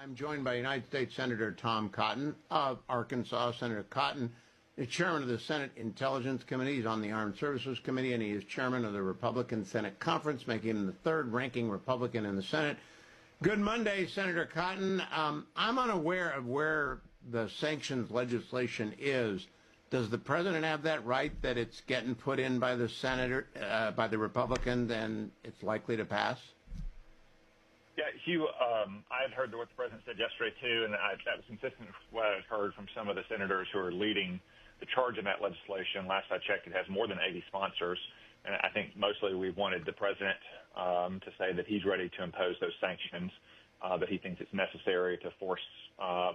I'm joined by United States Senator Tom Cotton of Arkansas. Senator Cotton is chairman of the Senate Intelligence Committee. He's on the Armed Services Committee, and he is chairman of the Republican Senate Conference, making him the third-ranking Republican in the Senate. Good Monday, Senator Cotton. I'm unaware of where the sanctions legislation is. Does the president have that right that it's getting put in by the senator, by the Republicans, and it's likely to pass? Yeah, Hugh, I had heard what the president said yesterday, too, and that was consistent with what I had heard from some of the senators who are leading the charge in that legislation. Last I checked, it has more than 80 sponsors, and I think mostly we wanted the president to say that he's ready to impose those sanctions, that he thinks it's necessary to force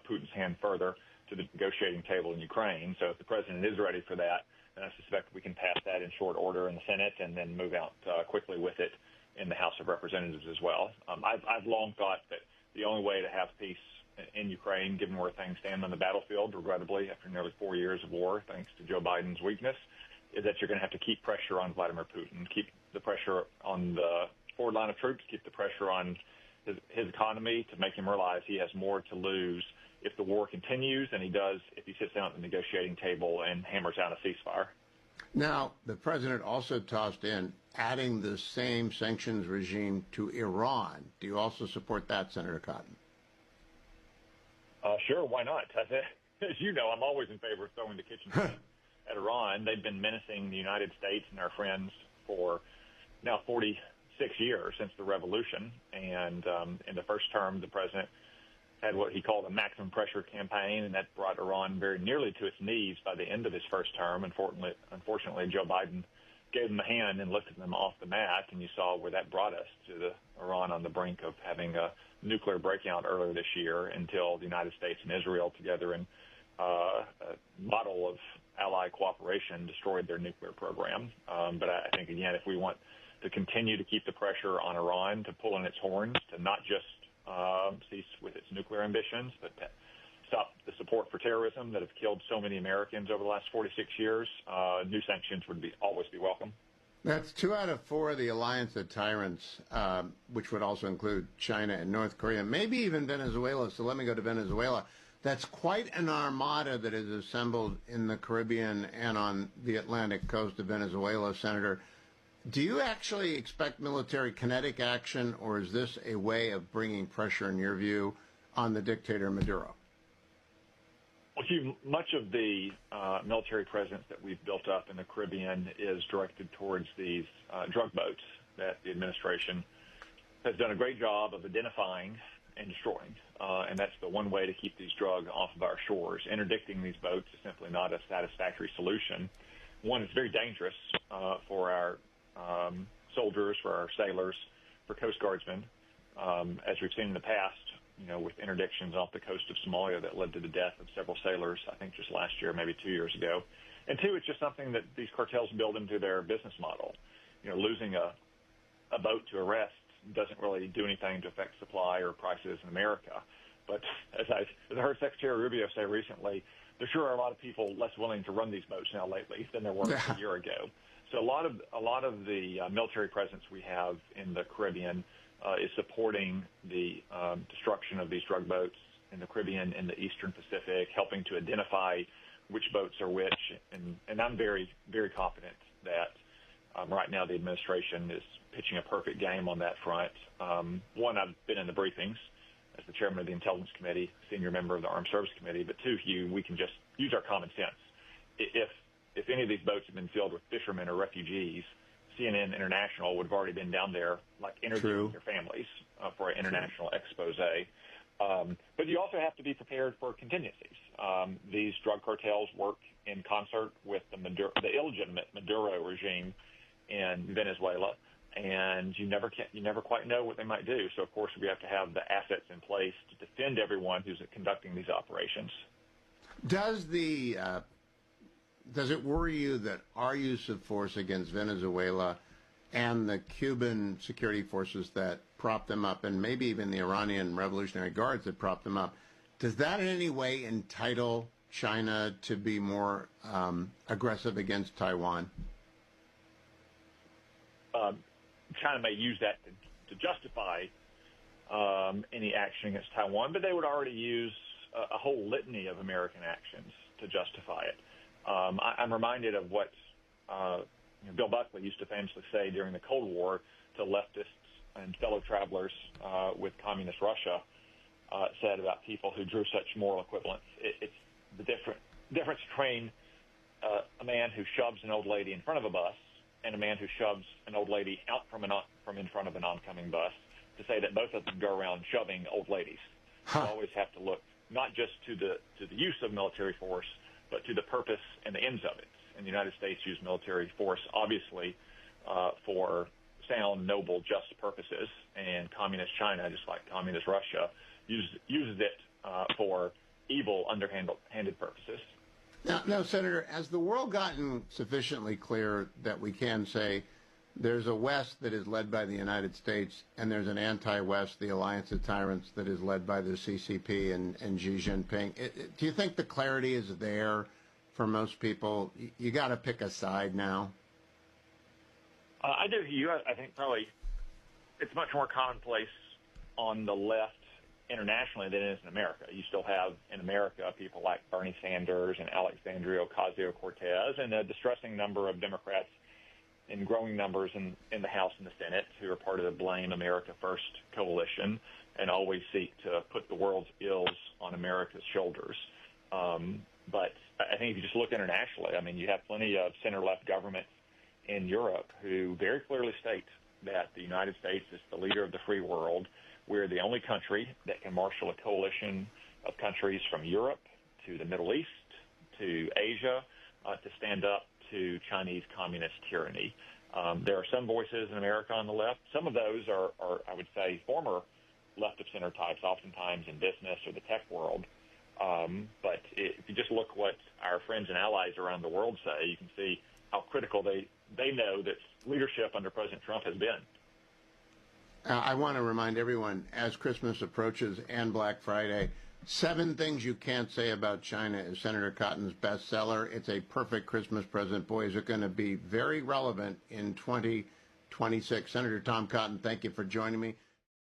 Putin's hand further to the negotiating table in Ukraine. So if the president is ready for that, then I suspect we can pass that in short order in the Senate and then move out quickly with it in the House of Representatives as well. I've long thought that the only way to have peace in Ukraine, given where things stand on the battlefield, regrettably, after nearly 4 years of war, thanks to Joe Biden's weakness, is that you're going to have to keep pressure on Vladimir Putin, keep the pressure on the forward line of troops, keep the pressure on his economy to make him realize he has more to lose if the war continues than he does if he sits down at the negotiating table and hammers out a ceasefire. Now, the president also tossed in adding the same sanctions regime to Iran. Do you also support that, Senator Cotton? Sure, why not? As you know, I'm always in favor of throwing the kitchen sink at Iran. They've been menacing the United States and our friends for now 46 years since the revolution. And in the first term, the president had what he called a maximum pressure campaign, and that brought Iran very nearly to its knees by the end of his first term. Unfortunately, Joe Biden gave them a hand and lifted them off the mat, and you saw where that brought us, to Iran on the brink of having a nuclear breakout earlier this year, until the United States and Israel together in a model of allied cooperation destroyed their nuclear program. But I think, again, if we want to continue to keep the pressure on Iran to pull in its horns, to not just cease with its nuclear ambitions, but to stop the support for terrorism that have killed so many Americans over the last 46 years, new sanctions would always be welcome. That's 2 out of 4 of the Alliance of Tyrants, which would also include China and North Korea, maybe even Venezuela. So let me go to Venezuela. That's quite an armada that is assembled in the Caribbean and on the Atlantic coast of Venezuela, Senator. Do you actually expect military kinetic action, or is this a way of bringing pressure, in your view, on the dictator Maduro? Well, Hugh, much of the military presence that we've built up in the Caribbean is directed towards these drug boats that the administration has done a great job of identifying and destroying. And that's the one way to keep these drugs off of our shores. Interdicting these boats is simply not a satisfactory solution. One, it's very dangerous for our soldiers, for our sailors, for Coast Guardsmen, as we've seen in the past, with interdictions off the coast of Somalia that led to the death of several sailors, I think just last year, maybe 2 years ago. And two, it's just something that these cartels build into their business model. Losing a boat to arrest doesn't really do anything to affect supply or prices in America. But as I heard Secretary Rubio say recently, there sure are a lot of people less willing to run these boats now lately than there were a year ago. So a lot of the military presence we have in the Caribbean is supporting the destruction of these drug boats in the Caribbean and the Eastern Pacific, helping to identify which boats are which. And I'm very, very confident that right now the administration is pitching a perfect game on that front. One, I've been in the briefings as the chairman of the Intelligence Committee, senior member of the Armed Services Committee. But two, Hugh, we can just use our common sense. If any of these boats had been filled with fishermen or refugees, CNN International would have already been down there, like interviewing their families for an international expose. But you also have to be prepared for contingencies. These drug cartels work in concert with the illegitimate Maduro regime in Venezuela, and you never quite know what they might do. So, of course, we have to have the assets in place to defend everyone who's conducting these operations. Does it worry you that our use of force against Venezuela and the Cuban security forces that prop them up, and maybe even the Iranian Revolutionary Guards that prop them up, does that in any way entitle China to be more aggressive against Taiwan? China may use that to justify any action against Taiwan, but they would already use a whole litany of American actions to justify it. I'm reminded of what Bill Buckley used to famously say during the Cold War to leftists and fellow travelers with communist Russia, said about people who drew such moral equivalence. It's the difference between a man who shoves an old lady in front of a bus and a man who shoves an old lady out from in front of an oncoming bus, to say that both of them go around shoving old ladies. You always have to look not just to the use of military force, but to the purpose and the ends of it. And the United States used military force, obviously, for sound, noble, just purposes. And communist China, just like communist Russia, uses it for evil, underhanded purposes. Now, Senator, has the world gotten sufficiently clear that we can say there's a West that is led by the United States, and there's an anti-West, the Alliance of Tyrants, that is led by the CCP and Xi Jinping? Do you think the clarity is there for most people? You got to pick a side now. I do, Hugh. I think probably it's much more commonplace on the left internationally than it is in America. You still have in America people like Bernie Sanders and Alexandria Ocasio-Cortez, and a distressing number of Democrats in growing numbers in the House and the Senate who are part of the Blame America First coalition and always seek to put the world's ills on America's shoulders. But I think if you just look internationally, I mean, you have plenty of center-left governments in Europe who very clearly state that the United States is the leader of the free world. We're the only country that can marshal a coalition of countries from Europe to the Middle East to Asia to stand up to Chinese communist tyranny. There are some voices in America on the left. Some of those are I would say, former left of center types, oftentimes in business or the tech world. But if you just look what our friends and allies around the world say, you can see how critical they know that leadership under President Trump has been. I want to remind everyone, as Christmas approaches and Black Friday, 7 Things You Can't Say About China is Senator Cotton's bestseller. It's a perfect Christmas present. Boy, is it going to be very relevant in 2026. Senator Tom Cotton, thank you for joining me.